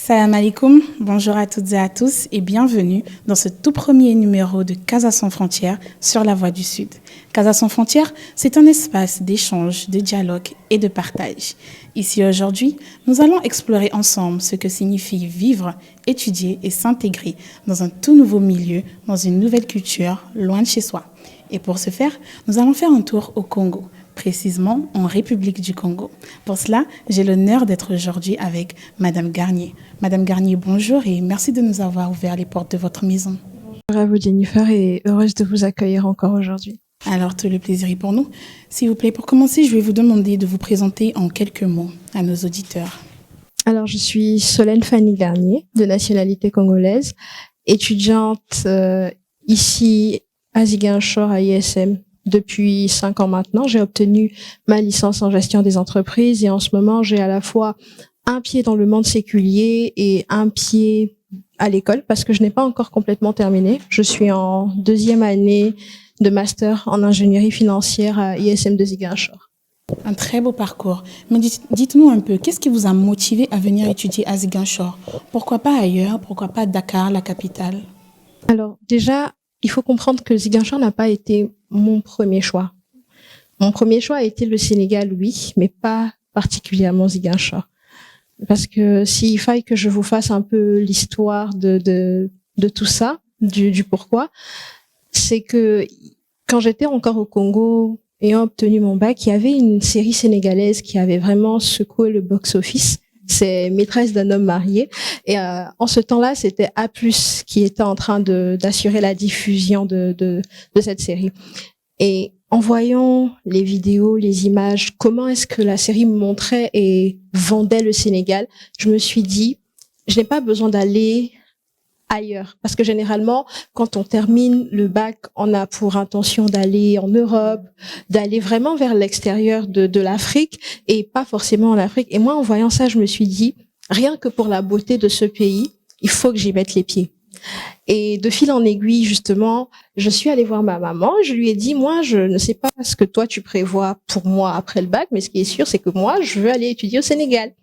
Salam alaikum, bonjour à toutes et à tous et bienvenue dans ce tout premier numéro de Casa sans frontières sur la Voix du Sud. Casa sans frontières, c'est un espace d'échange, de dialogue et de partage. Ici aujourd'hui, nous allons explorer ensemble ce que signifie vivre, étudier et s'intégrer dans un tout nouveau milieu, dans une nouvelle culture, loin de chez soi. Et pour ce faire, nous allons faire un tour au Congo, précisément en République du Congo. Pour cela, j'ai l'honneur d'être aujourd'hui avec Madame Garnier. Madame Garnier, bonjour et merci de nous avoir ouvert les portes de votre maison. Bonjour à vous Jennifer et heureuse de vous accueillir encore aujourd'hui. Alors, tout le plaisir est pour nous. S'il vous plaît, pour commencer, je vais vous demander de vous présenter en quelques mots à nos auditeurs. Alors, je suis Solène Fanny Garnier, de nationalité congolaise, étudiante ici à Ziguinchor à ISM. Depuis 5 ans maintenant, j'ai obtenu ma licence en gestion des entreprises et en ce moment, j'ai à la fois un pied dans le monde séculier et un pied à l'école parce que je n'ai pas encore complètement terminé. Je suis en 2e année de master en ingénierie financière à ISM de Ziguinchor. Un très beau parcours. Mais dites-nous un peu, qu'est-ce qui vous a motivé à venir étudier à Ziguinchor? Pourquoi pas ailleurs? Pourquoi pas Dakar, la capitale? Alors déjà, il faut comprendre que Ziguinchor n'a pas été mon premier choix. Mon premier choix a été le Sénégal, oui, mais pas particulièrement Ziguinchor. Parce que s'il faille que je vous fasse un peu l'histoire de tout ça, du pourquoi, c'est que quand j'étais encore au Congo ayant obtenu mon bac, il y avait une série sénégalaise qui avait vraiment secoué le box-office. C'est Maîtresse d'un homme marié. Et en ce temps-là, c'était A+, qui était en train d'assurer la diffusion de cette série. Et en voyant les vidéos, les images, comment est-ce que la série montrait et vendait le Sénégal, je me suis dit, je n'ai pas besoin d'aller ailleurs. Parce que généralement, quand on termine le bac, on a pour intention d'aller en Europe, d'aller vraiment vers l'extérieur de l'Afrique et pas forcément en Afrique. Et moi, en voyant ça, je me suis dit, rien que pour la beauté de ce pays, il faut que j'y mette les pieds. Et de fil en aiguille, justement, je suis allée voir ma maman. Je lui ai dit, moi, je ne sais pas ce que toi, tu prévois pour moi après le bac, mais ce qui est sûr, c'est que moi, je veux aller étudier au Sénégal.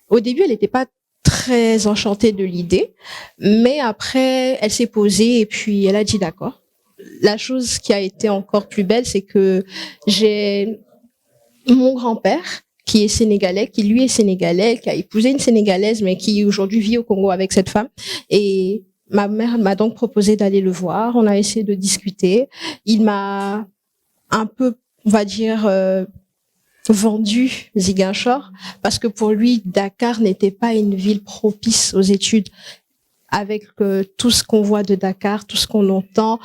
Au début, elle n'était pas très enchantée de l'idée, mais après, elle s'est posée et puis elle a dit d'accord. La chose qui a été encore plus belle, c'est que j'ai mon grand-père qui est sénégalais, qui lui est sénégalais, qui a épousé une sénégalaise, mais qui aujourd'hui vit au Congo avec cette femme. Et ma mère m'a donc proposé d'aller le voir. On a essayé de discuter. Il m'a un peu, on va dire, vendu Ziguinchor parce que pour lui, Dakar n'était pas une ville propice aux études. Avec tout ce qu'on voit de Dakar, tout ce qu'on entend,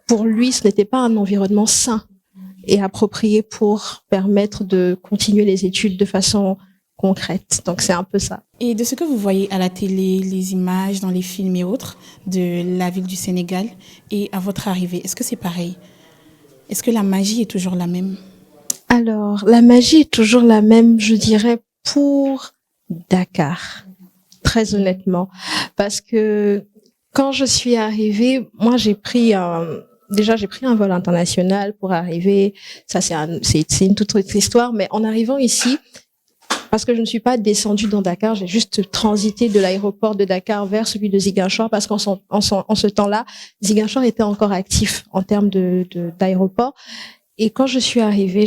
pour lui, ce n'était pas un environnement sain et approprié pour permettre de continuer les études de façon concrète. Donc, c'est un peu ça. Et de ce que vous voyez à la télé, les images, dans les films et autres de la ville du Sénégal et à votre arrivée, est-ce que c'est pareil? Est-ce que la magie est toujours la même? Alors, la magie est toujours la même, je dirais, pour Dakar, très honnêtement. Parce que quand je suis arrivée, moi, j'ai pris un vol international pour arriver. Ça, c'est une toute autre histoire. Mais en arrivant ici, parce que je ne suis pas descendue dans Dakar, j'ai juste transité de l'aéroport de Dakar vers celui de Ziguinchor parce qu'en ce temps-là, Ziguinchor était encore actif en termes d'aéroport. Et quand je suis arrivée,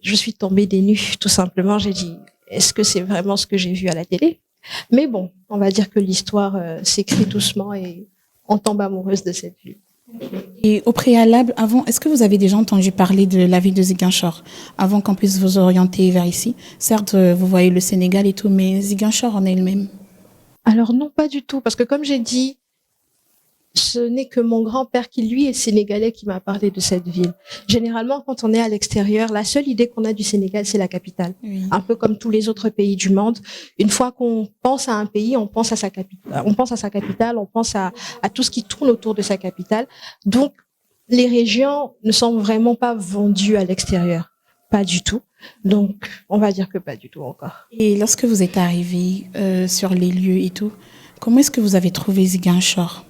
je suis tombée des nues, tout simplement. J'ai dit, est-ce que c'est vraiment ce que j'ai vu à la télé? Mais bon, on va dire que l'histoire s'écrit doucement et on tombe amoureuse de cette ville. Et au préalable, avant, est-ce que vous avez déjà entendu parler de la ville de Ziguinchor avant qu'on puisse vous orienter vers ici? Certes, vous voyez le Sénégal et tout, mais Ziguinchor en elle-même? Alors non, pas du tout, parce que comme j'ai dit, ce n'est que mon grand-père qui, lui, est sénégalais qui m'a parlé de cette ville. Généralement, quand on est à l'extérieur, la seule idée qu'on a du Sénégal, c'est la capitale. Oui. Un peu comme tous les autres pays du monde. Une fois qu'on pense à un pays, on pense à sa capitale, on pense à tout ce qui tourne autour de sa capitale. Donc, les régions ne sont vraiment pas vendues à l'extérieur. Pas du tout. Donc, on va dire que pas du tout encore. Et lorsque vous êtes arrivé sur les lieux et tout, comment est-ce que vous avez trouvé Ziguinchor?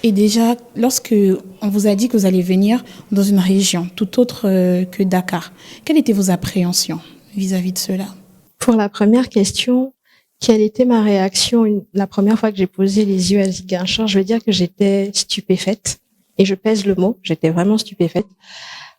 Et déjà, lorsque on vous a dit que vous allez venir dans une région tout autre que Dakar, quelles étaient vos appréhensions vis-à-vis de cela? Pour la première question, quelle était ma réaction la première fois que j'ai posé les yeux à Ziguinchor? Je veux dire que j'étais stupéfaite. Et je pèse le mot, j'étais vraiment stupéfaite.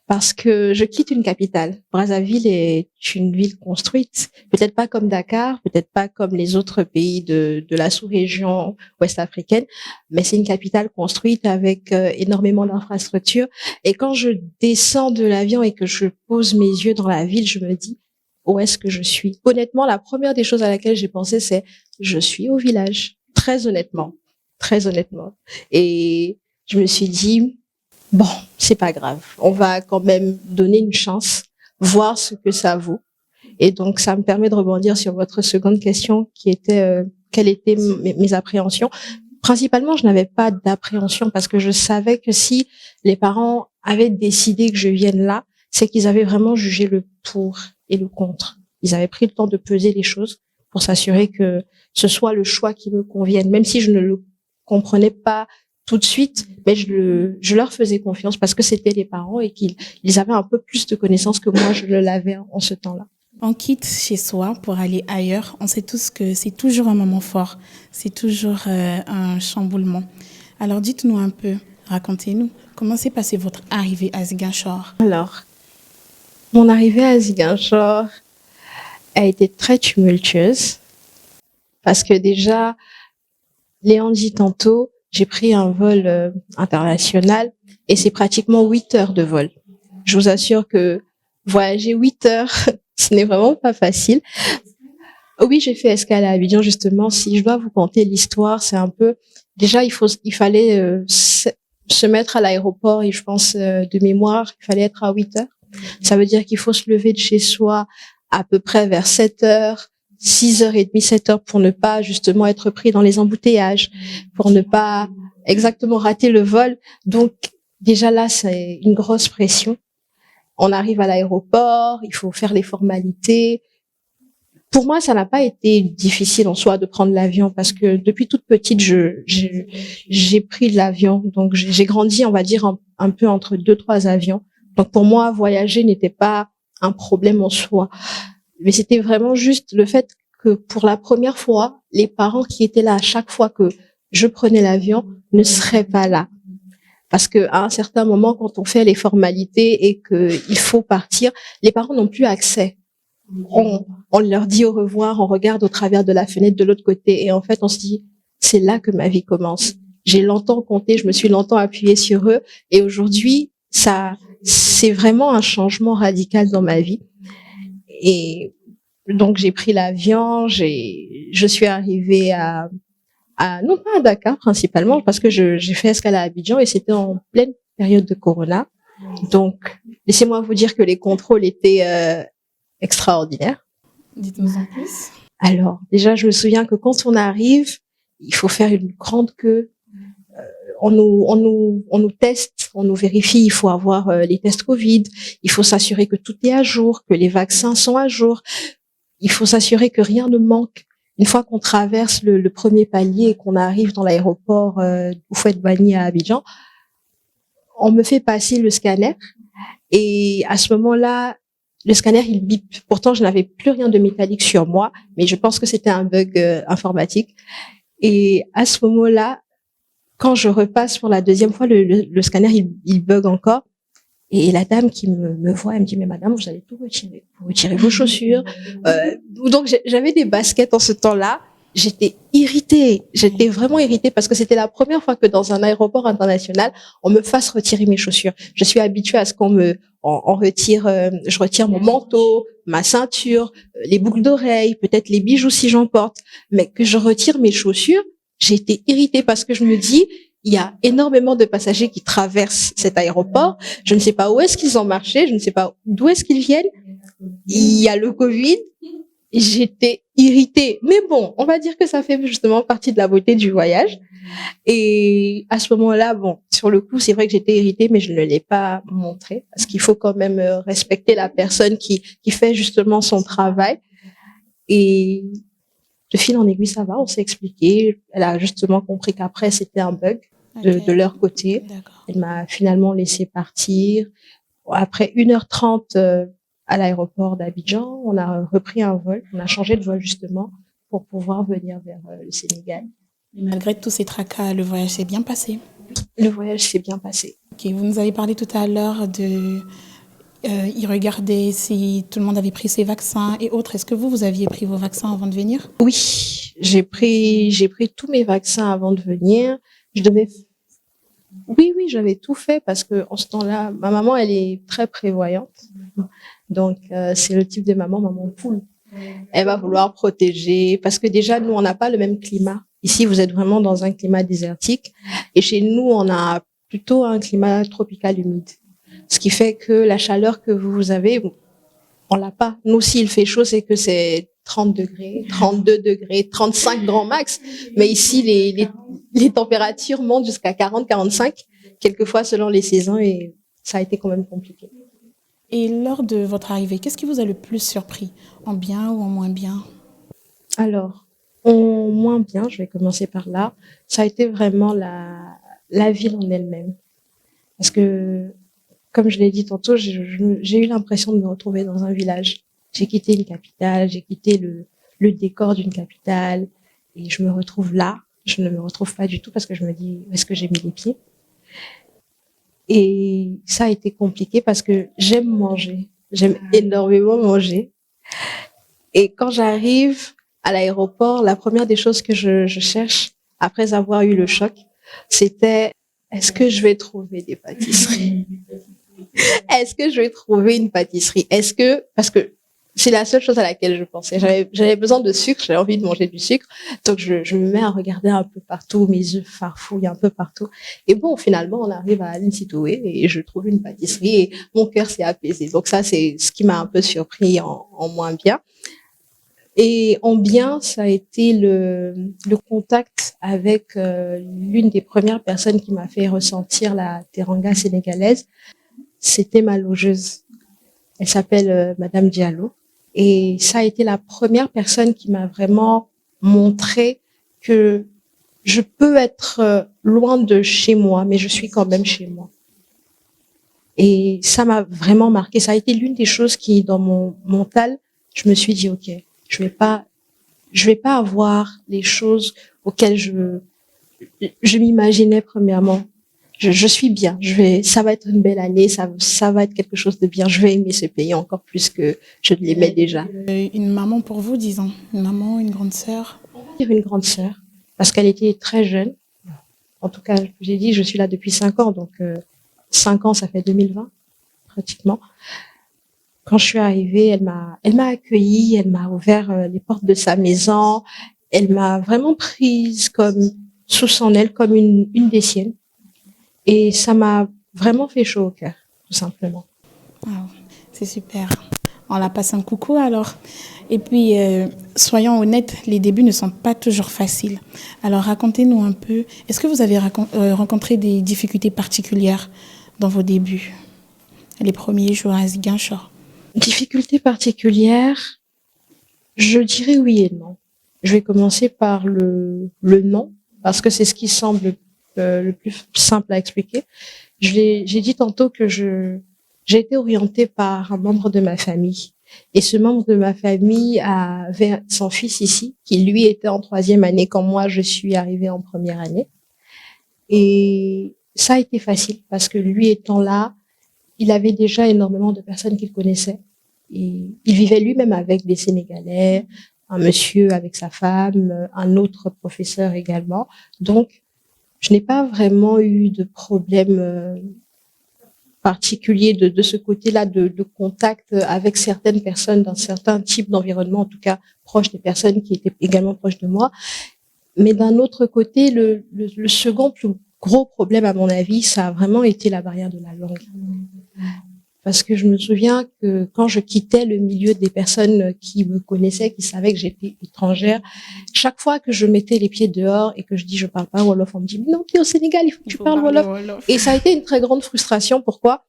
Parce que je quitte une capitale. Brazzaville est une ville construite, peut-être pas comme Dakar, peut-être pas comme les autres pays de la sous-région ouest africaine, mais c'est une capitale construite avec énormément d'infrastructures. Et quand je descends de l'avion et que je pose mes yeux dans la ville, je me dis, où est-ce que je suis? Honnêtement, la première des choses à laquelle j'ai pensé, c'est, je suis au village. Très honnêtement. Très honnêtement. Et je me suis dit, bon, c'est pas grave. On va quand même donner une chance, voir ce que ça vaut. Et donc, ça me permet de rebondir sur votre seconde question qui était quelles étaient mes appréhensions. Principalement, je n'avais pas d'appréhension parce que je savais que si les parents avaient décidé que je vienne là, c'est qu'ils avaient vraiment jugé le pour et le contre. Ils avaient pris le temps de peser les choses pour s'assurer que ce soit le choix qui me convienne, même si je ne le comprenais pas tout de suite, mais je leur faisais confiance parce que c'était les parents et qu'ils avaient un peu plus de connaissances que moi je ne l'avais en ce temps-là. On quitte chez soi pour aller ailleurs. On sait tous que c'est toujours un moment fort, c'est toujours un chamboulement. Alors dites-nous un peu, racontez-nous, comment s'est passée votre arrivée à Ziguinchor? Alors, mon arrivée à Ziguinchor a été très tumultueuse parce que déjà, Léon dit tantôt, j'ai pris un vol international et c'est pratiquement 8 heures de vol. Je vous assure que voyager 8 heures, ce n'est vraiment pas facile. Oui, j'ai fait escale à Abidjan, justement. Si je dois vous conter l'histoire, c'est un peu... Déjà, il fallait se mettre à l'aéroport et je pense de mémoire, il fallait être à 8 heures. Ça veut dire qu'il faut se lever de chez soi à peu près vers 7 heures, 6h30, 7 heures pour ne pas justement être pris dans les embouteillages, pour ne pas exactement rater le vol. Donc, déjà là, c'est une grosse pression. On arrive à l'aéroport, il faut faire les formalités. Pour moi, ça n'a pas été difficile en soi de prendre l'avion parce que depuis toute petite, j'ai pris l'avion. Donc, j'ai grandi, on va dire, un peu entre 2-3 avions. Donc, pour moi, voyager n'était pas un problème en soi. Mais c'était vraiment juste le fait que pour la première fois, les parents qui étaient là à chaque fois que je prenais l'avion ne seraient pas là. Parce que à un certain moment, quand on fait les formalités et qu'il faut partir, les parents n'ont plus accès. On leur dit au revoir, on regarde au travers de la fenêtre de l'autre côté et en fait, on se dit, c'est là que ma vie commence. J'ai longtemps compté, je me suis longtemps appuyée sur eux et aujourd'hui, c'est vraiment un changement radical dans ma vie. Et donc, j'ai pris l'avion, je suis arrivée non pas à Dakar principalement, parce que j'ai fait escale à Abidjan et c'était en pleine période de Corona. Donc, laissez-moi vous dire que les contrôles étaient extraordinaires. Dites-nous en plus. Alors, déjà, je me souviens que quand on arrive, il faut faire une grande queue. On nous teste, on nous vérifie, il faut avoir les tests Covid, il faut s'assurer que tout est à jour, que les vaccins sont à jour, il faut s'assurer que rien ne manque. Une fois qu'on traverse le premier palier et qu'on arrive dans l'aéroport Houphouët-Boigny à Abidjan, on me fait passer le scanner et à ce moment-là, le scanner, il bip. Pourtant, je n'avais plus rien de métallique sur moi, mais je pense que c'était un bug informatique. Et à ce moment-là, quand je repasse pour la deuxième fois, le scanner, il bug encore. Et la dame qui me voit, elle me dit, mais madame, vous allez tout retirer. Vous retirez vos chaussures. Donc, j'avais des baskets en ce temps-là. J'étais irritée. J'étais vraiment irritée parce que c'était la première fois que dans un aéroport international, on me fasse retirer mes chaussures. Je suis habituée à ce qu'on on retire, je retire mon manteau, ma ceinture, les boucles d'oreilles, peut-être les bijoux si j'en porte. Mais que je retire mes chaussures, j'ai été irritée parce que je me dis, il y a énormément de passagers qui traversent cet aéroport. Je ne sais pas où est-ce qu'ils ont marché, je ne sais pas d'où est-ce qu'ils viennent. Il y a le Covid. J'étais irritée. Mais bon, on va dire que ça fait justement partie de la beauté du voyage. Et à ce moment-là, bon, sur le coup, c'est vrai que j'étais irritée, mais je ne l'ai pas montré parce qu'il faut quand même respecter la personne qui fait justement son travail. Et de fil en aiguille, ça va, on s'est expliqué. Elle a justement compris qu'après, c'était un bug de leur côté. D'accord. Elle m'a finalement laissé partir. Après 1h30 à l'aéroport d'Abidjan, on a repris un vol. On a changé de vol justement pour pouvoir venir vers le Sénégal. Et malgré tous ces tracas, le voyage s'est bien passé. Le voyage s'est bien passé. Ok, vous nous avez parlé tout à l'heure de y regarder si tout le monde avait pris ses vaccins et autres. Est-ce que vous aviez pris vos vaccins avant de venir? Oui, j'ai pris tous mes vaccins avant de venir. Oui, j'avais tout fait parce que en ce temps-là, ma maman, elle est très prévoyante. Donc, c'est le type de maman poule. Elle va vouloir protéger parce que déjà, nous, on n'a pas le même climat. Ici, vous êtes vraiment dans un climat désertique et chez nous, on a plutôt un climat tropical humide. Ce qui fait que la chaleur que vous avez, on l'a pas. Nous, s'il fait chaud, c'est que c'est 30 degrés, 32 degrés, 35 grand max. Mais ici, les températures montent jusqu'à 40, 45, quelquefois selon les saisons et ça a été quand même compliqué. Et lors de votre arrivée, qu'est-ce qui vous a le plus surpris, en bien ou en moins bien? Alors, en moins bien, je vais commencer par là, ça a été vraiment la ville en elle-même. Parce que, comme je l'ai dit tantôt, j'ai eu l'impression de me retrouver dans un village. J'ai quitté une capitale, j'ai quitté le décor d'une capitale et je me retrouve là. Je ne me retrouve pas du tout parce que je me dis, où est-ce que j'ai mis les pieds? Et ça a été compliqué parce que j'aime manger. J'aime énormément manger. Et quand j'arrive à l'aéroport, la première des choses que je cherche, après avoir eu le choc, c'était est-ce que je vais trouver des pâtisseries? Est-ce que je vais trouver une pâtisserie? Parce que c'est la seule chose à laquelle je pensais. J'avais besoin de sucre, j'avais envie de manger du sucre. Donc, je me mets à regarder un peu partout, mes yeux farfouillent un peu partout. Et bon, finalement, on arrive à l'Insitoué et je trouve une pâtisserie et mon cœur s'est apaisé. Donc, ça, c'est ce qui m'a un peu surpris en moins bien. Et en bien, ça a été le contact avec l'une des premières personnes qui m'a fait ressentir la teranga sénégalaise. C'était ma logeuse. Elle s'appelle Madame Diallo. Et ça a été la première personne qui m'a vraiment montré que je peux être loin de chez moi, mais je suis quand même chez moi. Et ça m'a vraiment marqué. Ça a été l'une des choses qui, dans mon mental, je me suis dit, OK, je vais pas avoir les choses auxquelles je m'imaginais premièrement. Je suis bien. Ça va être une belle année. Ça va être quelque chose de bien. Je vais aimer ce pays encore plus que je ne l'aimais déjà. Une maman pour vous, disons. Une maman, une grande sœur. On va dire une grande sœur. Parce qu'elle était très jeune. En tout cas, j'ai dit, je suis là depuis 5 ans. Donc, 5 ans, ça fait 2020, pratiquement. Quand je suis arrivée, elle m'a accueillie, elle m'a ouvert les portes de sa maison. Elle m'a vraiment prise comme sous son aile, comme une des siennes. Et ça m'a vraiment fait chaud au cœur, tout simplement. Wow, c'est super. On la passe un coucou alors. Et puis, soyons honnêtes, les débuts ne sont pas toujours faciles. Alors, racontez-nous un peu, est-ce que vous avez rencontré des difficultés particulières dans vos débuts, les premiers jours à Ziguinchor? Difficultés particulières, je dirais oui et non. Je vais commencer par le non, parce que c'est ce qui semble le plus simple à expliquer. J'ai dit tantôt que j'ai été orientée par un membre de ma famille. Et ce membre de ma famille avait son fils ici, qui lui était en 3e année quand moi je suis arrivée en 1re année. Et ça a été facile parce que lui étant là, il avait déjà énormément de personnes qu'il connaissait. Et il vivait lui-même avec des Sénégalais, un monsieur avec sa femme, un autre professeur également. Donc, je n'ai pas vraiment eu de problème particulier de ce côté-là de contact avec certaines personnes d'un certain type d'environnement, en tout cas proches des personnes qui étaient également proches de moi. Mais d'un autre côté, le second plus gros problème, à mon avis, ça a vraiment été la barrière de la langue. Parce que je me souviens que quand je quittais le milieu des personnes qui me connaissaient, qui savaient que j'étais étrangère, chaque fois que je mettais les pieds dehors et que je dis je parle pas Wolof, on me dit non, t'es au Sénégal, il faut que tu parles Wolof. Et ça a été une très grande frustration. Pourquoi?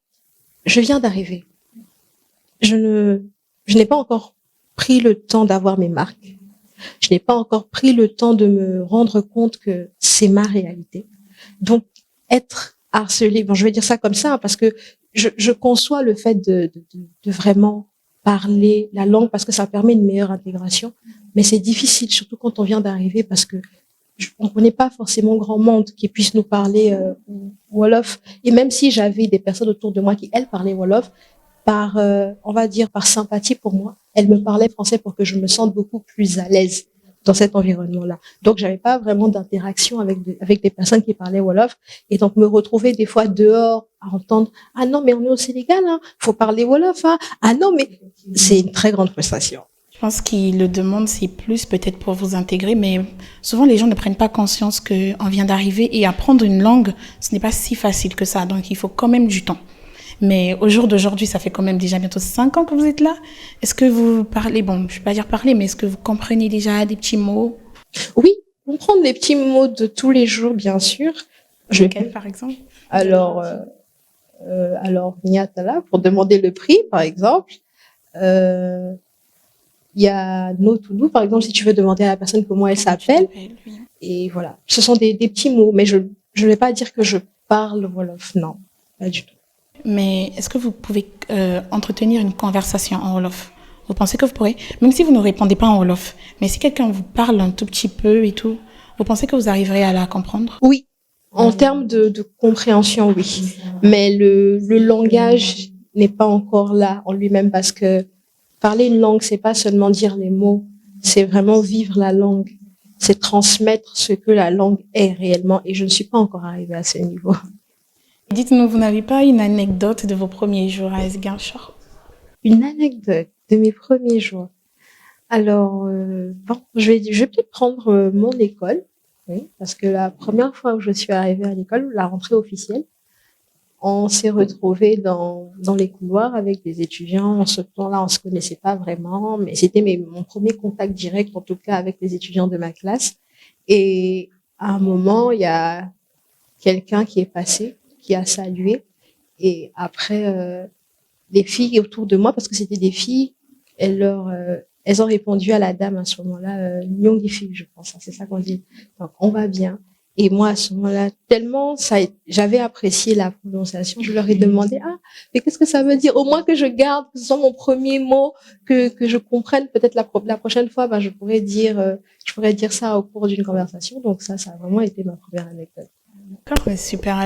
Je viens d'arriver. Je n'ai pas encore pris le temps d'avoir mes marques. Je n'ai pas encore pris le temps de me rendre compte que c'est ma réalité. Donc, être harcelé, bon, je vais dire ça comme ça, parce que je conçois le fait de vraiment parler la langue parce que ça permet une meilleure intégration. Mais c'est difficile, surtout quand on vient d'arriver, parce que on connaît pas forcément grand monde qui puisse nous parler Wolof. Et même si j'avais des personnes autour de moi qui, elles, parlaient Wolof, par, on va dire, par sympathie pour moi, elles me parlaient français pour que je me sente beaucoup plus à l'aise dans cet environnement-là. Donc, j'avais pas vraiment d'interaction avec des personnes qui parlaient Wolof. Et donc, me retrouver des fois dehors à entendre, ah non, mais on est au Sénégal, hein, faut parler Wolof, hein. Ah non, mais c'est une très grande frustration. Je pense qu'ils le demandent, c'est plus peut-être pour vous intégrer, mais souvent les gens ne prennent pas conscience qu'on vient d'arriver et apprendre une langue, ce n'est pas si facile que ça. Donc, il faut quand même du temps. Mais au jour d'aujourd'hui, ça fait quand même déjà bientôt 5 ans que vous êtes là. Est-ce que vous parlez, bon, je ne vais pas dire parler, mais est-ce que vous comprenez déjà des petits mots? Oui, comprendre les petits mots de tous les jours, bien sûr. Lesquels, par exemple? Alors, Niatala, pour demander le prix, par exemple. Il y a No to do, par exemple, si tu veux demander à la personne comment elle s'appelle. Oui. Et voilà. Ce sont des petits mots, mais je ne vais pas dire que je parle Wolof. Non, pas du tout. Mais est-ce que vous pouvez entretenir une conversation en Wolof? Vous pensez que vous pourrez? Même si vous ne répondez pas en Wolof, mais si quelqu'un vous parle un tout petit peu et tout, vous pensez que vous arriverez à la comprendre? Oui. En termes de compréhension, oui. Mais le langage n'est pas encore là en lui-même parce que parler une langue, c'est pas seulement dire les mots, c'est vraiment vivre la langue. C'est transmettre ce que la langue est réellement. Et je ne suis pas encore arrivée à ce niveau. Dites-nous, vous n'avez pas une anecdote de vos premiers jours à Ziguinchor? Une anecdote de mes premiers jours. Alors, bon, je vais peut-être prendre mon école, oui, parce que la première fois où je suis arrivée à l'école, la rentrée officielle, on s'est retrouvés dans les couloirs avec des étudiants. En ce temps-là, on se connaissait pas vraiment, mais c'était mon premier contact direct, en tout cas, avec les étudiants de ma classe. Et à un moment, il y a quelqu'un qui est passé, qui a salué. Et après, les filles autour de moi, parce que c'était des filles, elles ont répondu à la dame à ce moment-là, Nyongifi, je pense, c'est ça qu'on dit. Donc, on va bien. Et moi, à ce moment-là, tellement j'avais apprécié la prononciation, je leur ai demandé, ah, mais qu'est-ce que ça veut dire? Au moins que je garde, que ce soit mon premier mot, que je comprenne. Peut-être la prochaine fois, je pourrais dire ça au cours d'une conversation. Donc ça a vraiment été ma première anecdote. D'accord, super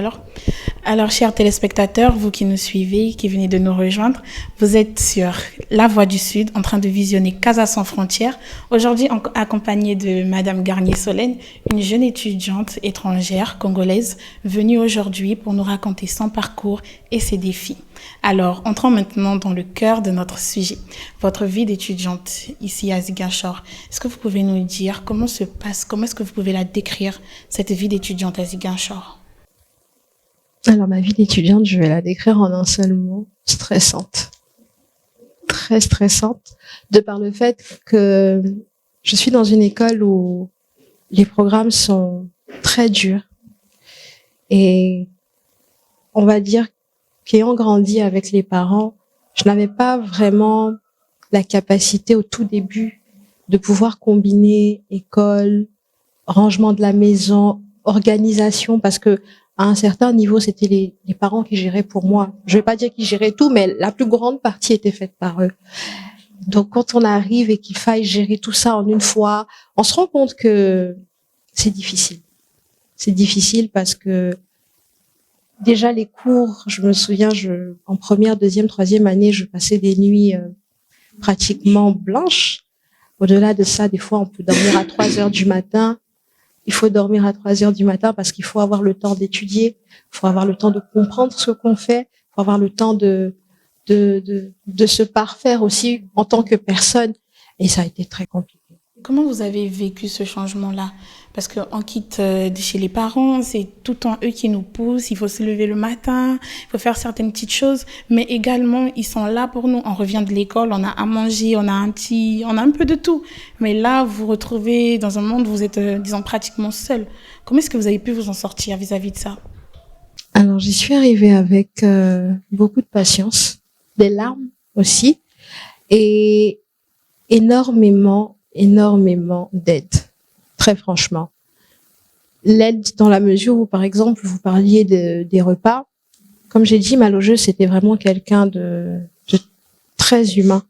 alors, chers téléspectateurs, vous qui nous suivez, qui venez de nous rejoindre, vous êtes sur La Voix du Sud, en train de visionner Casa sans frontières. Aujourd'hui, accompagnée de Madame Garnier-Solène, une jeune étudiante étrangère congolaise, venue aujourd'hui pour nous raconter son parcours et ses défis. Alors, entrons maintenant dans le cœur de notre sujet. Votre vie d'étudiante ici à Ziguinchor. Est-ce que vous pouvez nous dire comment se passe, comment est-ce que vous pouvez la décrire, cette vie d'étudiante à Ziguinchor? Alors, ma vie d'étudiante, je vais la décrire en un seul mot, stressante. Très stressante, de par le fait que je suis dans une école où les programmes sont très durs. Et on va dire qu'ayant grandi avec les parents, je n'avais pas vraiment la capacité au tout début de pouvoir combiner école, rangement de la maison, organisation, parce que à un certain niveau, c'était les parents qui géraient pour moi. Je vais pas dire qu'ils géraient tout, mais la plus grande partie était faite par eux. Donc, quand on arrive et qu'il faille gérer tout ça en une fois, on se rend compte que c'est difficile. C'est difficile parce que déjà les cours, je me souviens, en première, deuxième, troisième année, je passais des nuits pratiquement blanches. Au-delà de ça, des fois, on peut dormir à 3 heures du matin. Il faut dormir à 3 heures du matin parce qu'il faut avoir le temps d'étudier, il faut avoir le temps de comprendre ce qu'on fait, il faut avoir le temps de se parfaire aussi en tant que personne. Et ça a été très compliqué. Comment vous avez vécu ce changement-là? Parce qu'on quitte de chez les parents, c'est tout le temps eux qui nous poussent, il faut se lever le matin, il faut faire certaines petites choses, mais également, ils sont là pour nous. On revient de l'école, on a à manger, on a un peu de tout. Mais là, vous vous retrouvez dans un monde où vous êtes, disons, pratiquement seul. Comment est-ce que vous avez pu vous en sortir vis-à-vis de ça? Alors, j'y suis arrivée avec beaucoup de patience, des larmes aussi, et énormément d'aide, très franchement. L'aide dans la mesure où, par exemple, vous parliez des repas. Comme j'ai dit, ma logeuse, c'était vraiment quelqu'un de très humain.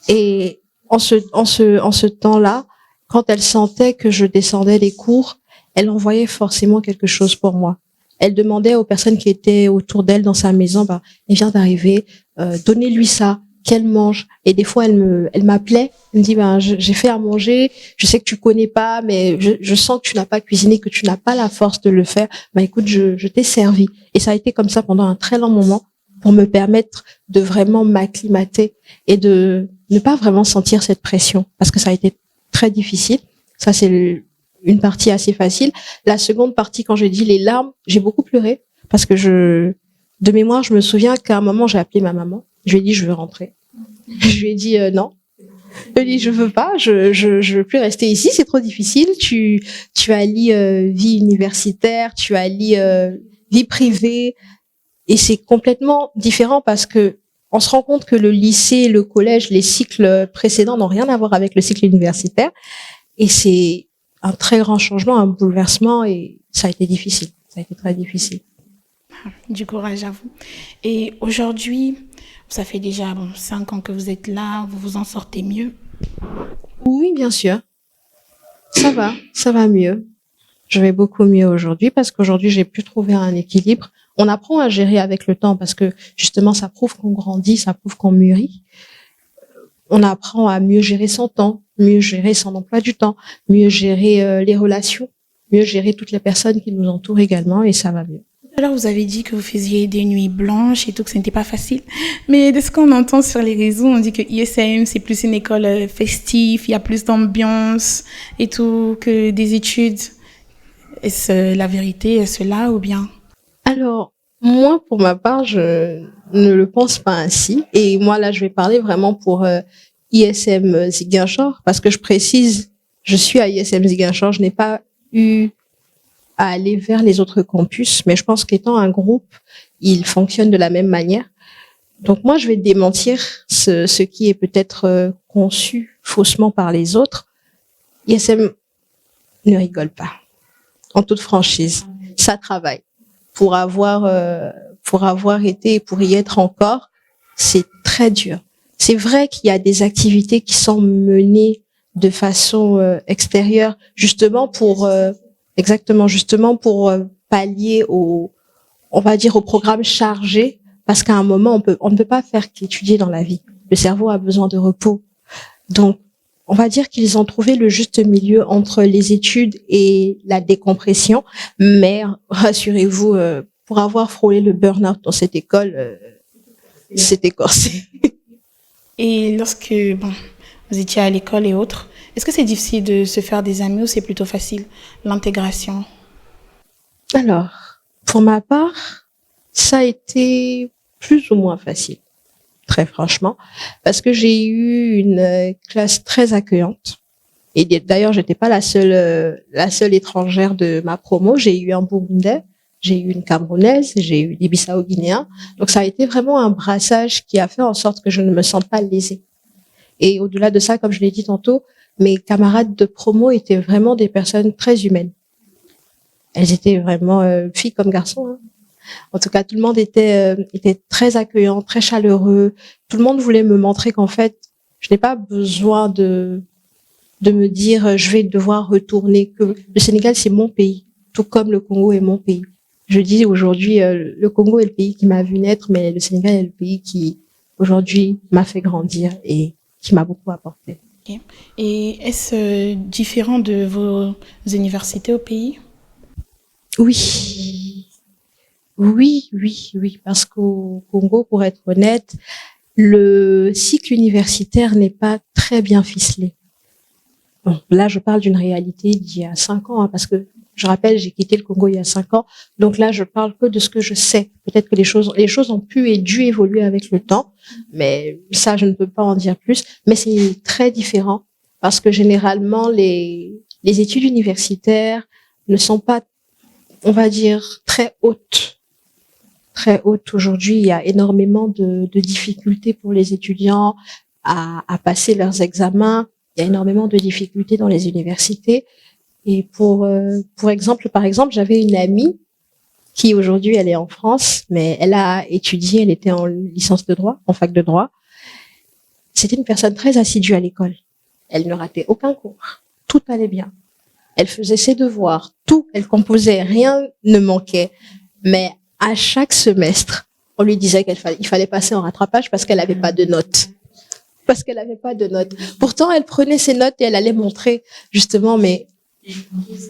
Et en ce temps-là, quand elle sentait que je descendais les cours, elle envoyait forcément quelque chose pour moi. Elle demandait aux personnes qui étaient autour d'elle dans sa maison, elle vient d'arriver, donnez-lui ça, qu'elle mange. Et des fois, elle m'appelait, elle me dit, j'ai fait à manger, je sais que tu connais pas, mais je sens que tu n'as pas cuisiné, que tu n'as pas la force de le faire. Écoute, je t'ai servi. Et ça a été comme ça pendant un très long moment pour me permettre de vraiment m'acclimater et de ne pas vraiment sentir cette pression, parce que ça a été très difficile. Ça, c'est une partie assez facile. La seconde partie, quand j'ai dit les larmes, j'ai beaucoup pleuré parce que de mémoire, je me souviens qu'à un moment, j'ai appelé ma maman. Je lui ai dit, je veux rentrer. Je lui ai dit, non. Je lui ai dit, je veux pas, je veux plus rester ici, c'est trop difficile. Tu allies vie universitaire, tu allies vie privée, et c'est complètement différent parce que on se rend compte que le lycée, le collège, les cycles précédents n'ont rien à voir avec le cycle universitaire, et c'est un très grand changement, un bouleversement, et ça a été difficile. Ça a été très difficile. Du courage à vous. Et aujourd'hui, ça fait déjà 5 ans que vous êtes là, vous vous en sortez mieux? Oui, bien sûr. Ça va mieux. Je vais beaucoup mieux aujourd'hui parce qu'aujourd'hui, j'ai pu trouver un équilibre. On apprend à gérer avec le temps parce que justement, ça prouve qu'on grandit, ça prouve qu'on mûrit. On apprend à mieux gérer son temps, mieux gérer son emploi du temps, mieux gérer les relations, mieux gérer toutes les personnes qui nous entourent également, et ça va mieux. Alors, vous avez dit que vous faisiez des nuits blanches et tout, que ce n'était pas facile. Mais de ce qu'on entend sur les réseaux, on dit que ISM, c'est plus une école festive, il y a plus d'ambiance et tout que des études. Est-ce la vérité, est-ce là ou bien? Alors, moi, pour ma part, je ne le pense pas ainsi. Et moi, là, je vais parler vraiment pour ISM Ziguinchor, parce que je précise, je suis à ISM Ziguinchor, je n'ai pas eu à aller vers les autres campus, mais je pense qu'étant un groupe, ils fonctionnent de la même manière. Donc moi, je vais démentir ce qui est peut-être conçu faussement par les autres. ISM ne rigole pas, en toute franchise. Ça travaille. Pour avoir été et pour y être encore, c'est très dur. C'est vrai qu'il y a des activités qui sont menées de façon extérieure, justement pour pallier on va dire, au programme chargé, parce qu'à un moment, on ne peut pas faire qu'étudier dans la vie. Le cerveau a besoin de repos. Donc, on va dire qu'ils ont trouvé le juste milieu entre les études et la décompression. Mais rassurez-vous, pour avoir frôlé le burn-out dans cette école, c'était corsé. Et lorsque vous étiez à l'école et autres, est-ce que c'est difficile de se faire des amis ou c'est plutôt facile, l'intégration? Alors, pour ma part, ça a été plus ou moins facile, très franchement, parce que j'ai eu une classe très accueillante. Et d'ailleurs, j'étais pas la seule étrangère de ma promo. J'ai eu un Burundais, j'ai eu une Camerounaise, j'ai eu des Bissau-Guinéens. Donc, ça a été vraiment un brassage qui a fait en sorte que je ne me sente pas lésée. Et au-delà de ça, comme je l'ai dit tantôt, mes camarades de promo étaient vraiment des personnes très humaines. Elles étaient vraiment filles comme garçons. Hein. En tout cas, tout le monde était très accueillant, très chaleureux. Tout le monde voulait me montrer qu'en fait, je n'ai pas besoin de me dire je vais devoir retourner, que le Sénégal c'est mon pays, tout comme le Congo est mon pays. Je dis aujourd'hui le Congo est le pays qui m'a vu naître, mais le Sénégal est le pays qui aujourd'hui m'a fait grandir et qui m'a beaucoup apporté. Okay. Et est-ce différent de vos universités au pays? Oui, parce qu'au Congo, pour être honnête, le cycle universitaire n'est pas très bien ficelé. Bon, là, je parle d'une réalité d'il y a 5 ans, hein, parce que je rappelle, j'ai quitté le Congo il y a 5 ans. Donc là, je parle que de ce que je sais. Peut-être que les choses ont pu et dû évoluer avec le temps, mais ça, je ne peux pas en dire plus. Mais c'est très différent parce que généralement, les études universitaires ne sont pas, on va dire, très hautes. Très hautes. Aujourd'hui, il y a énormément de difficultés pour les étudiants à passer leurs examens. Il y a énormément de difficultés dans les universités. Et par exemple, j'avais une amie qui aujourd'hui elle est en France, mais elle a étudié, elle était en licence de droit, en fac de droit. C'était une personne très assidue à l'école. Elle ne ratait aucun cours. Tout allait bien. Elle faisait ses devoirs. Tout, elle composait. Rien ne manquait. Mais à chaque semestre, on lui disait qu'il fallait passer en rattrapage parce qu'elle n'avait pas de notes. Parce qu'elle n'avait pas de notes. Pourtant, elle prenait ses notes et elle allait montrer, justement, mais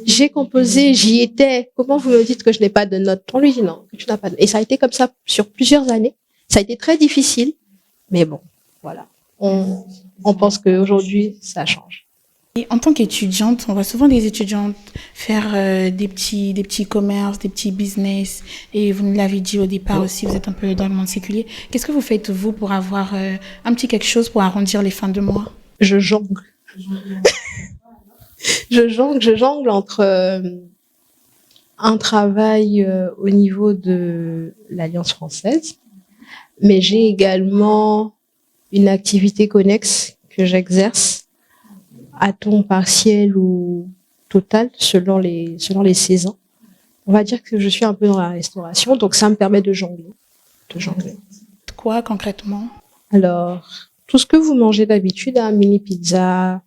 j'ai composé, j'y étais. Comment vous me dites que je n'ai pas de notes? On lui dit non, que tu n'as pas de notes. Et ça a été comme ça sur plusieurs années. Ça a été très difficile. Mais bon, voilà. On pense qu'aujourd'hui, ça change. Et en tant qu'étudiante, on voit souvent les étudiantes faire des petits commerces, des petits business. Et vous nous l'avez dit au départ aussi, vous êtes un peu dans le monde séculier. Qu'est-ce que vous faites, vous, pour avoir un petit quelque chose pour arrondir les fins de mois? Je jongle. Je jongle entre un travail au niveau de l'Alliance française, mais j'ai également une activité connexe que j'exerce à temps partiel ou total selon les saisons. On va dire que je suis un peu dans la restauration, donc ça me permet de jongler. Quoi concrètement? Alors, tout ce que vous mangez d'habitude, mini pizza,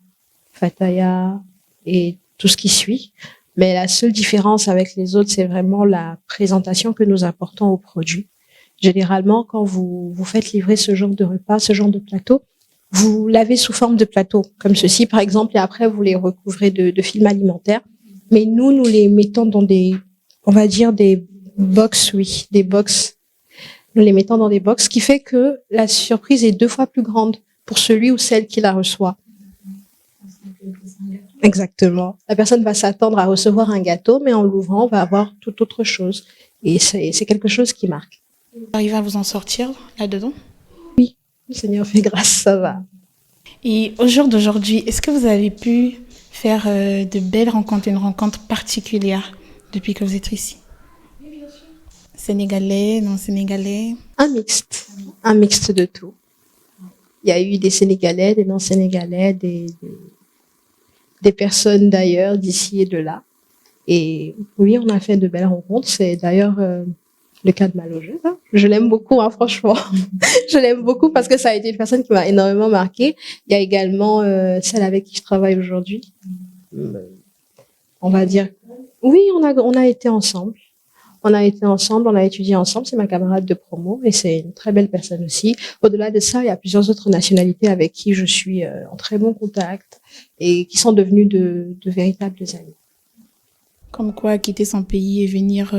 fataya et tout ce qui suit. Mais la seule différence avec les autres, c'est vraiment la présentation que nous apportons aux produits. Généralement, quand vous faites livrer ce genre de repas, ce genre de plateau, vous l'avez sous forme de plateau, comme ceci par exemple, et après vous les recouvrez de film alimentaire. Mais nous les mettons dans on va dire des box, des box. Nous les mettons dans des box, ce qui fait que la surprise est 2 fois plus grande pour celui ou celle qui la reçoit. Exactement. La personne va s'attendre à recevoir un gâteau, mais en l'ouvrant, on va avoir toute autre chose. Et c'est quelque chose qui marque. Vous arrivez à vous en sortir là-dedans? Oui, le Seigneur fait grâce, ça va. Et au jour d'aujourd'hui, est-ce que vous avez pu faire de belles rencontres, une rencontre particulière depuis que vous êtes ici? Oui, bien sûr. Sénégalais, non sénégalais? Un mixte de tout. Il y a eu des Sénégalais, des non-Sénégalais, des personnes d'ailleurs, d'ici et de là. Et oui, on a fait de belles rencontres. C'est d'ailleurs le cas de ma logeuse. Je l'aime beaucoup, franchement. Je l'aime beaucoup parce que ça a été une personne qui m'a énormément marquée. Il y a également celle avec qui je travaille aujourd'hui. On va dire, oui, on a été ensemble. On a étudié ensemble. C'est ma camarade de promo et c'est une très belle personne aussi. Au-delà de ça, il y a plusieurs autres nationalités avec qui je suis en très bon contact et qui sont devenues de véritables amis. Comme quoi, quitter son pays et venir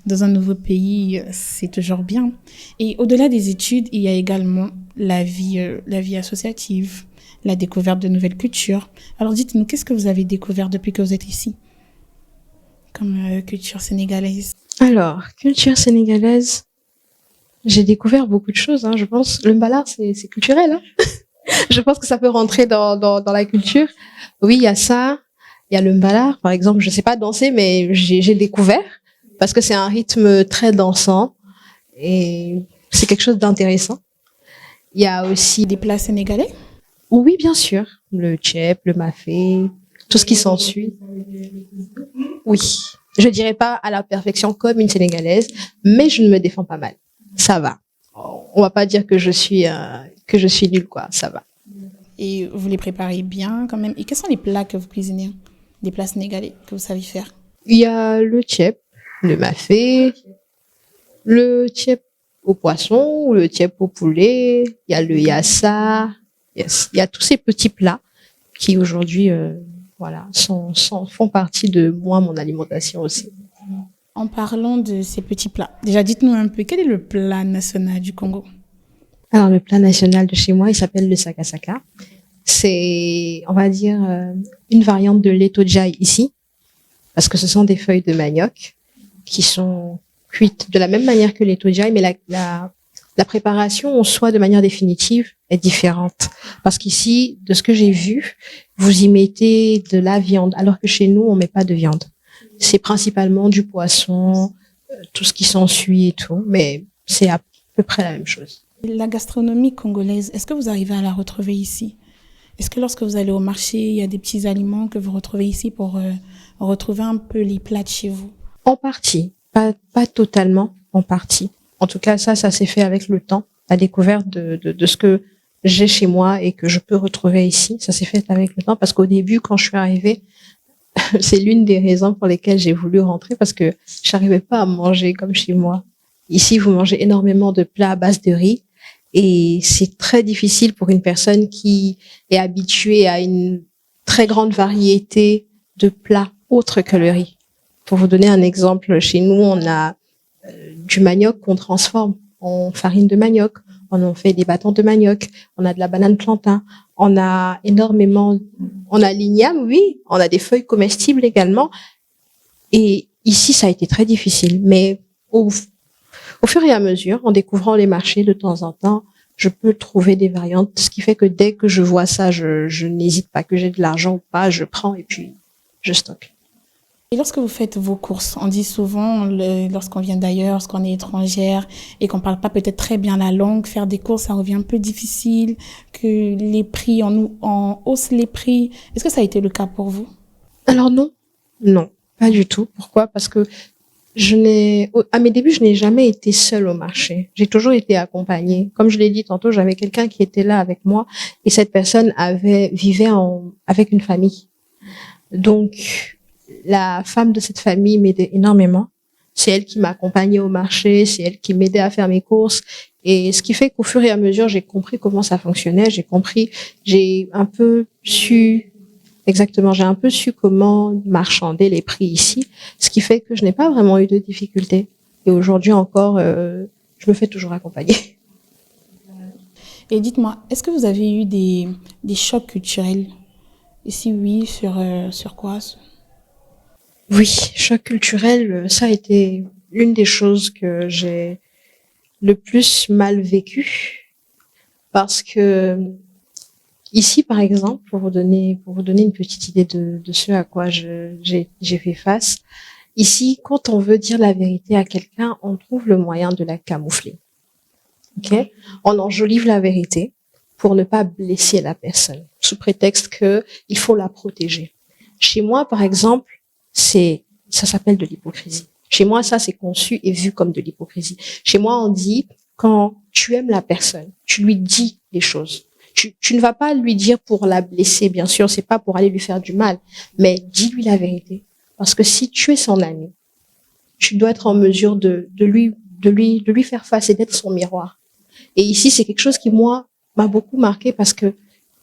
dans un nouveau pays, c'est toujours bien. Et au-delà des études, il y a également la vie associative, la découverte de nouvelles cultures. Alors dites-nous, qu'est-ce que vous avez découvert depuis que vous êtes ici, comme culture sénégalaise? Alors, culture sénégalaise, j'ai découvert beaucoup de choses. Je pense le mbala, c'est culturel. Je pense que ça peut rentrer dans la culture. Oui, il y a ça. Il y a le mbala, par exemple. Je sais pas danser, mais j'ai découvert parce que c'est un rythme très dansant et c'est quelque chose d'intéressant. Il y a aussi des plats sénégalais. Oui, bien sûr. Le tchèp, le mafé, tout ce qui s'ensuit. Oui. Je dirais pas à la perfection comme une Sénégalaise, mais je ne me défends pas mal. Ça va. On va pas dire que je suis nulle, quoi. Ça va. Et vous les préparez bien quand même. Et quels sont les plats que vous cuisinez? Des plats sénégalais que vous savez faire? Il y a le tchèp, le mafé, le tchèp au poisson, le tchèp au poulet. Il y a le yassa. Yes. Il y a tous ces petits plats qui aujourd'hui font partie de moi, mon alimentation aussi. En parlant de ces petits plats, déjà dites-nous un peu, quel est le plat national du Congo? Alors le plat national de chez moi, il s'appelle le sakasaka. C'est, on va dire, une variante de l'étojaï ici, parce que ce sont des feuilles de manioc qui sont cuites de la même manière que l'étojaï, mais la préparation en soi de manière définitive est différente. Parce qu'ici, de ce que j'ai vu, vous y mettez de la viande, alors que chez nous, on met pas de viande. C'est principalement du poisson, tout ce qui s'ensuit et tout, mais c'est à peu près la même chose. La gastronomie congolaise, est-ce que vous arrivez à la retrouver ici? Est-ce que lorsque vous allez au marché, il y a des petits aliments que vous retrouvez ici pour retrouver un peu les plats de chez vous? En partie, pas totalement, en partie. En tout cas, ça s'est fait avec le temps, la découverte de ce que j'ai chez moi et que je peux retrouver ici. Ça s'est fait avec le temps parce qu'au début, quand je suis arrivée, c'est l'une des raisons pour lesquelles j'ai voulu rentrer parce que j'arrivais pas à manger comme chez moi. Ici, vous mangez énormément de plats à base de riz et c'est très difficile pour une personne qui est habituée à une très grande variété de plats autres que le riz. Pour vous donner un exemple, chez nous, on a du manioc qu'on transforme en farine de manioc. On en fait des bâtons de manioc. On a de la banane plantain. On a l'igname, oui. On a des feuilles comestibles également. Et ici, ça a été très difficile. Mais au fur et à mesure, en découvrant les marchés de temps en temps, je peux trouver des variantes. Ce qui fait que dès que je vois ça, je n'hésite pas, que j'ai de l'argent ou pas, je prends et puis je stocke. Et lorsque vous faites vos courses, on dit souvent, lorsqu'on vient d'ailleurs, lorsqu'on est étrangère et qu'on parle pas peut-être très bien la langue, faire des courses, ça revient un peu difficile, que les prix, on hausse les prix. Est-ce que ça a été le cas pour vous? Alors non, pas du tout. Pourquoi? Parce que à mes débuts, je n'ai jamais été seule au marché. J'ai toujours été accompagnée. Comme je l'ai dit tantôt, j'avais quelqu'un qui était là avec moi et cette personne vivait avec une famille. Donc, la femme de cette famille m'aidait énormément. C'est elle qui m'accompagnait au marché, c'est elle qui m'aidait à faire mes courses. Et ce qui fait qu'au fur et à mesure, j'ai compris comment ça fonctionnait. J'ai un peu su comment marchander les prix ici. Ce qui fait que je n'ai pas vraiment eu de difficultés. Et aujourd'hui encore, je me fais toujours accompagner. Et dites-moi, est-ce que vous avez eu des chocs culturels? Et si oui, sur quoi? Oui, choc culturel, ça a été l'une des choses que j'ai le plus mal vécu parce que ici, par exemple, pour vous donner une petite idée de ce à quoi j'ai fait face, ici, quand on veut dire la vérité à quelqu'un, on trouve le moyen de la camoufler. Ok? On enjolive la vérité pour ne pas blesser la personne, sous prétexte que il faut la protéger. Chez moi, par exemple, ça s'appelle de l'hypocrisie. Chez moi, ça, c'est conçu et vu comme de l'hypocrisie. Chez moi, on dit, quand tu aimes la personne, tu lui dis les choses. Tu ne vas pas lui dire pour la blesser, bien sûr, c'est pas pour aller lui faire du mal, mais dis-lui la vérité. Parce que si tu es son ami, tu dois être en mesure de lui faire face et d'être son miroir. Et ici, c'est quelque chose qui, moi, m'a beaucoup marqué parce que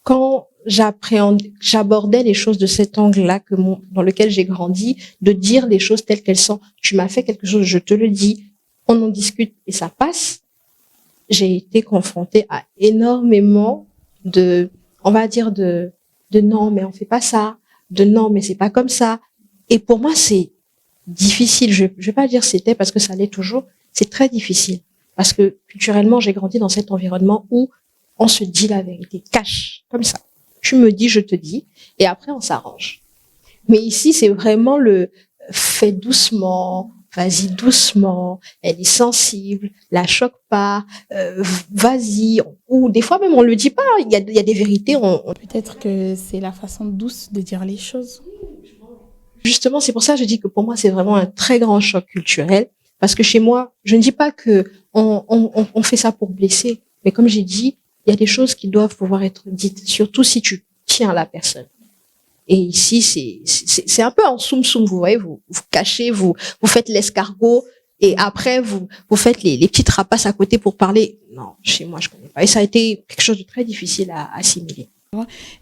quand j'abordais les choses de cet angle-là dans lequel j'ai grandi, de dire les choses telles qu'elles sont. Tu m'as fait quelque chose, je te le dis, on en discute et ça passe. J'ai été confrontée à énormément on va dire de non, mais on fait pas ça, de non, mais c'est pas comme ça. Et pour moi, c'est difficile. Je vais pas dire c'était parce que ça l'est toujours. C'est très difficile parce que culturellement, j'ai grandi dans cet environnement où on se dit la vérité, cache, comme ça. Tu me dis, je te dis, et après on s'arrange. Mais ici, c'est vraiment le fais doucement, vas-y doucement, elle est sensible, la choque pas, vas-y. Ou des fois même on le dit pas, il y a des vérités. Peut-être que c'est la façon douce de dire les choses. Justement, c'est pour ça que je dis que pour moi, c'est vraiment un très grand choc culturel. Parce que chez moi, je ne dis pas que on fait ça pour blesser, mais comme j'ai dit, il y a des choses qui doivent pouvoir être dites, surtout si tu tiens à la personne. Et ici, c'est un peu en soum-soum, vous voyez, vous cachez, vous faites l'escargot, et après, vous faites les petites rapaces à côté pour parler. Non, chez moi, je connais pas. Et ça a été quelque chose de très difficile à assimiler.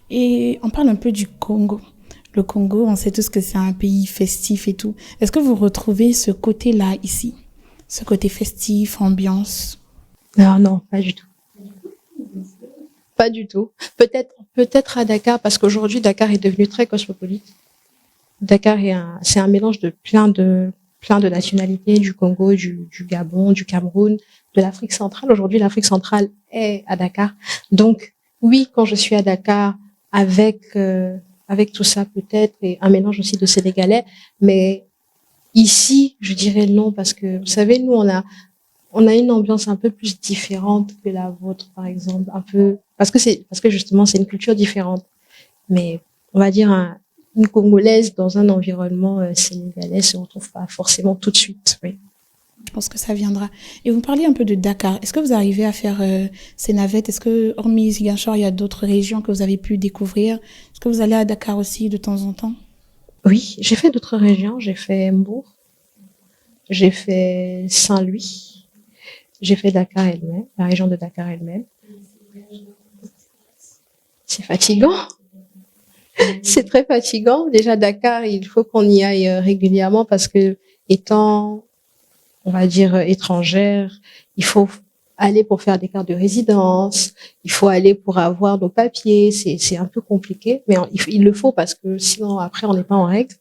Et on parle un peu du Congo. Le Congo, on sait tous que c'est un pays festif et tout. Est-ce que vous retrouvez ce côté-là ici? Ce côté festif, ambiance? Non, pas du tout. Pas du tout. Peut-être à Dakar, parce qu'aujourd'hui, Dakar est devenu très cosmopolite. Dakar c'est un mélange de plein de nationalités, du Congo, du Gabon, du Cameroun, de l'Afrique centrale. Aujourd'hui, l'Afrique centrale est à Dakar. Donc, oui, quand je suis à Dakar, avec tout ça peut-être, et un mélange aussi de Sénégalais, mais ici, je dirais non, parce que, vous savez, nous, on a une ambiance un peu plus différente que la vôtre, par exemple, un peu, parce que justement, c'est une culture différente. Mais, on va dire, une Congolaise dans un environnement sénégalais se retrouve pas forcément tout de suite, oui. Je pense que ça viendra. Et vous parlez un peu de Dakar. Est-ce que vous arrivez à faire ces navettes? Est-ce que, hormis Ziguinchor, il y a d'autres régions que vous avez pu découvrir? Est-ce que vous allez à Dakar aussi de temps en temps? Oui, j'ai fait d'autres régions. J'ai fait Mbour, j'ai fait Saint-Louis, j'ai fait Dakar elle-même, la région de Dakar elle-même. C'est fatigant. C'est très fatigant. Déjà, Dakar, il faut qu'on y aille régulièrement parce que, étant, on va dire, étrangère, il faut aller pour faire des cartes de résidence, il faut aller pour avoir nos papiers. C'est un peu compliqué, mais il le faut parce que sinon, après, on n'est pas en règle.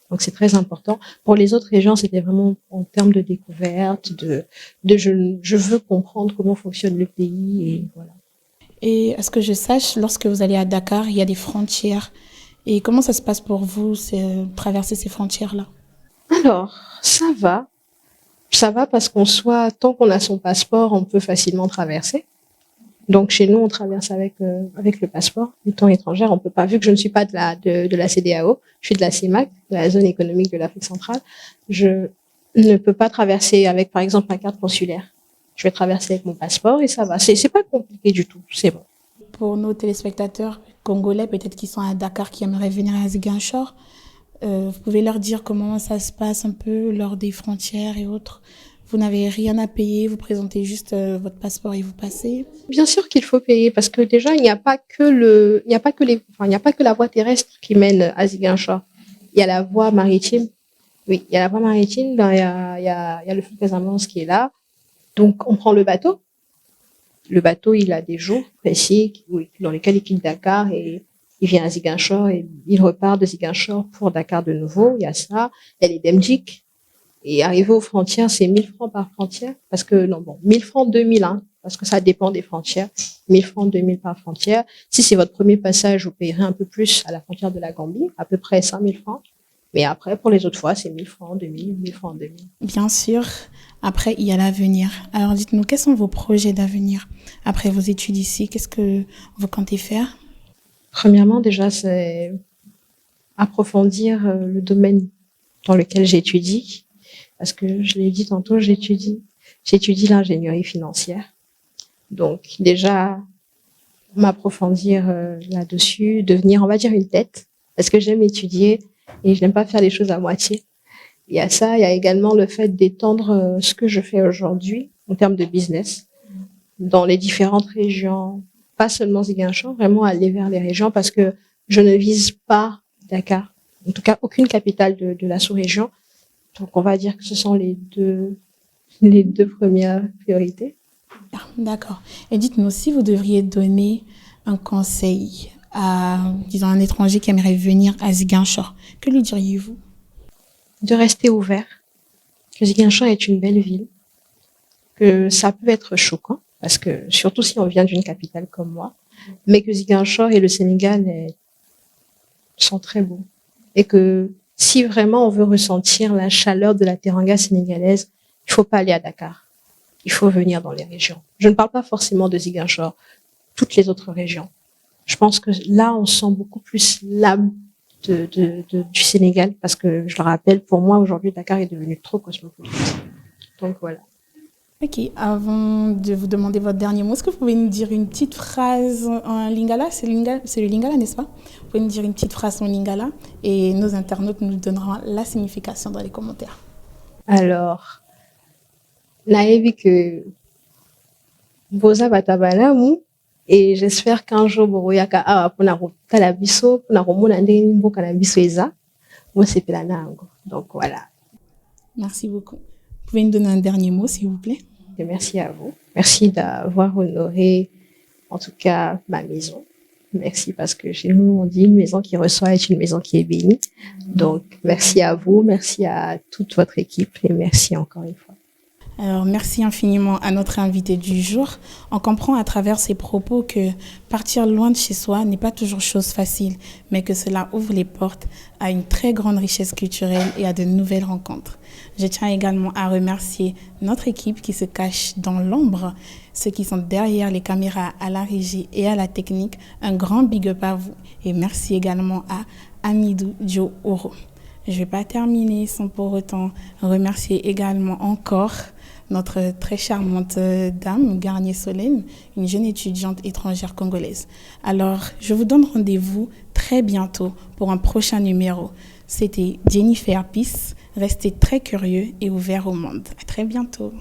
Donc, c'est très important. Pour les autres régions, c'était vraiment en termes de découverte, je veux comprendre comment fonctionne le pays et voilà. Et à ce que je sache, lorsque vous allez à Dakar, il y a des frontières. Et comment ça se passe pour vous, traverser ces frontières-là? Alors, ça va. Ça va parce tant qu'on a son passeport, on peut facilement traverser. Donc, chez nous, on traverse avec le passeport. Étant étrangère, on peut pas, vu que je ne suis pas de la CEDEAO, je suis de la CEMAC, de la zone économique de l'Afrique centrale, je ne peux pas traverser avec, par exemple, ma carte consulaire. Je vais traverser avec mon passeport et ça va. C'est pas compliqué du tout. C'est bon. Pour nos téléspectateurs congolais, peut-être qui sont à Dakar, qui aimeraient venir à Ziguinchor, vous pouvez leur dire comment ça se passe un peu lors des frontières et autres. Vous n'avez rien à payer, vous présentez juste votre passeport et vous passez. Bien sûr qu'il faut payer parce que déjà il n'y a pas que la voie terrestre qui mène à Ziguinchor. Il y a la voie maritime. Oui, il y a la voie maritime. Ben, il y a le fleuve Casamance qui est là. Donc on prend le bateau. Le bateau, il a des jours précis dans lesquels il quitte Dakar et il vient à Ziguinchor et il repart de Ziguinchor pour Dakar de nouveau. Il y a ça. Il y a les Demdjik. Et arriver aux frontières, c'est 1000 francs par frontière. Parce que, 1000 francs, 2000, hein, parce que ça dépend des frontières. 1000 francs, 2000 par frontière. Si c'est votre premier passage, vous payerez un peu plus à la frontière de la Gambie, à peu près 5000 francs. Mais après, pour les autres fois, c'est 1000 francs, 2000, 1000 francs, 2000. Bien sûr. Après, il y a l'avenir. Alors, dites-nous, quels sont vos projets d'avenir après vos études ici? Qu'est-ce que vous comptez faire? Premièrement, déjà, c'est approfondir le domaine dans lequel j'étudie. Parce que je l'ai dit tantôt, j'étudie l'ingénierie financière. Donc, déjà, m'approfondir là-dessus, devenir, on va dire, une tête. Parce que j'aime étudier et je n'aime pas faire les choses à moitié. Il y a ça, il y a également le fait d'étendre ce que je fais aujourd'hui en termes de business dans les différentes régions, pas seulement Ziguinchor, vraiment aller vers les régions parce que je ne vise pas Dakar. En tout cas, aucune capitale de la sous-région. Donc, on va dire que ce sont les deux premières priorités. Ah, d'accord. Et dites-nous, si vous devriez donner un conseil à, disons, un étranger qui aimerait venir à Ziguinchor, que lui diriez-vous? De rester ouvert. Que Ziguinchor est une belle ville. Que ça peut être choquant, parce que surtout si on vient d'une capitale comme moi, mais que Ziguinchor et le Sénégal sont très beaux. Et que si vraiment on veut ressentir la chaleur de la teranga sénégalaise, il faut pas aller à Dakar. Il faut venir dans les régions. Je ne parle pas forcément de Ziguinchor, toutes les autres régions. Je pense que là, on sent beaucoup plus l'âme du Sénégal, parce que je le rappelle, pour moi, aujourd'hui, Dakar est devenu trop cosmopolite. Donc voilà. Ok, avant de vous demander votre dernier mot, est-ce que vous pouvez nous dire une petite phrase en lingala? C'est le lingala, n'est-ce pas? Vous pouvez nous dire une petite phrase en lingala et nos internautes nous donneront la signification dans les commentaires. Alors, naevi que boza batabalamu et j'espère qu'un jour boroyaka awa pona kotala biso pona komona ndenge mboka na biso eza bosepela nango. Donc voilà. Merci beaucoup. Vous pouvez nous donner un dernier mot, s'il vous plaît? Et merci à vous. Merci d'avoir honoré, en tout cas, ma maison. Merci parce que chez nous, on dit une maison qui reçoit est une maison qui est bénie. Donc, merci à vous, merci à toute votre équipe et merci encore une fois. Alors, merci infiniment à notre invité du jour. On comprend à travers ses propos que partir loin de chez soi n'est pas toujours chose facile, mais que cela ouvre les portes à une très grande richesse culturelle et à de nouvelles rencontres. Je tiens également à remercier notre équipe qui se cache dans l'ombre, ceux qui sont derrière les caméras, à la régie et à la technique. Un grand big up à vous et merci également à Amidou Dio Oro. Je ne vais pas terminer sans pour autant remercier également encore notre très charmante dame, Garnier Solène, une jeune étudiante étrangère congolaise. Alors, je vous donne rendez-vous très bientôt pour un prochain numéro. C'était Jennifer Peace. Restez très curieux et ouverts au monde. À très bientôt.